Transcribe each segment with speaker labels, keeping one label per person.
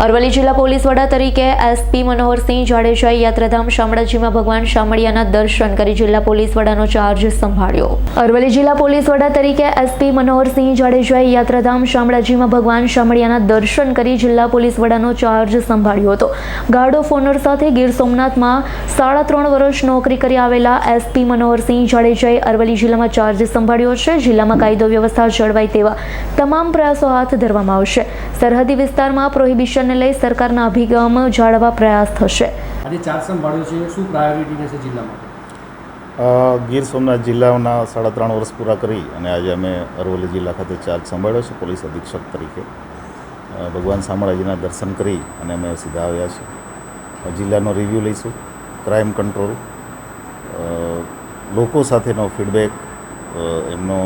Speaker 1: અરવલ્લી જિલ્લા પોલીસ વડા તરીકે એસપી મનોહરસિંહ જાડેજાએ યાત્રાધામ શામળાજીમાં ભગવાન શામળિયાના દર્શન કરી જિલ્લા પોલીસ વડાનો ચાર્જ સંભાળ્યો। અરવલ્લી જિલ્લા પોલીસ વડા તરીકે એસપી મનોહરસિંહ જાડેજાએ યાત્રાધામ શામળાજીમાં ભગવાન શામળિયાના દર્શન કરી જિલ્લા પોલીસ વડાનો ચાર્જ સંભાળ્યો હતો। ગાર્ડ ઓફ ઓનર સાથે ગીર સોમનાથમાં 3.5 વર્ષ નોકરી કરી આવેલા એસપી મનોહરસિંહ જાડેજાએ અરવલ્લી જિલ્લામાં ચાર્જ સંભાળ્યો છે। જિલ્લામાં કાયદો વ્યવસ્થા જળવાય તેવા તમામ પ્રયાસો હાથ ધરવામાં આવશે। સરહદી વિસ્તારમાં પ્રોહિબિશન ને લઈ સરકારના અભિગમ જાળવવા પ્રયાસ થશે।
Speaker 2: આજે ચાર્જ સંભાળ્યો છે, શું પ્રાયોરિટી રહેશે જિલ્લા માટે?
Speaker 3: ગીર સોમનાથ જિલ્લાના 3.5 વર્ષ પૂરા કરી અને આજે અમે અરવલ્લી જિલ્લા ખાતે ચાર્જ સંભાળ્યો છે પોલીસ અધિક્ષક તરીકે। ભગવાન શામળાજીના દર્શન કરી અને અમે સીધા આવ્યા છીએ। જિલ્લાનો રિવ્યૂ લઈશું, ક્રાઇમ કંટ્રોલ, લોકો સાથેનો ફીડબેક, એમનો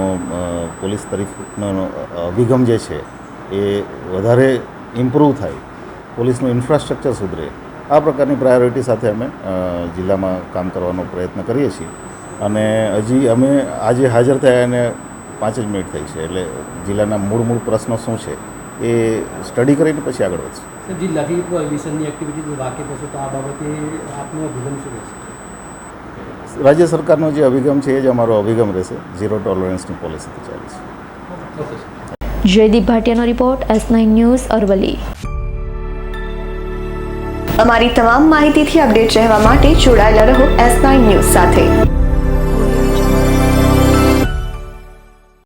Speaker 3: પોલીસ તરફનો અભિગમ જે છે એ વધારે ઇમ્પ્રૂવ થાય, પોલીસનું ઇન્ફ્રાસ્ટ્રક્ચર સુધરે, આ પ્રકારની પ્રાયોરિટી સાથે અમે જિલ્લામાં કામ કરવાનો પ્રયત્ન કરીએ છીએ। અને હજી અમે આજે હાજર થયા અને 5 જ મિનિટ થઈ છે, એટલે જિલ્લાના મૂળ પ્રશ્નો શું છે એ સ્ટડી કરીને પછી આગળ વધશું।
Speaker 2: જિલ્લાથી પ્રોહિબિશનની એક્ટિવિટી વાકેફ છો, તો આ બાબતે આપનો અભિગમ શું રહેશે?
Speaker 3: રાજ્ય સરકારનો જે અભિગમ છે એ જ અમારો અભિગમ રહેશે। ઝીરો ટોલરન્સની પોલિસીથી ચાલે છે।
Speaker 1: જયદીપ ભાટિયાનો રિપોર્ટ, S9 ન્યૂઝ, અરવલ્લી।
Speaker 4: અમારી તમામ માહિતીથી અપડેટ રહેવા માટે જોડાયેલા રહો S9 ન્યૂઝ સાથે।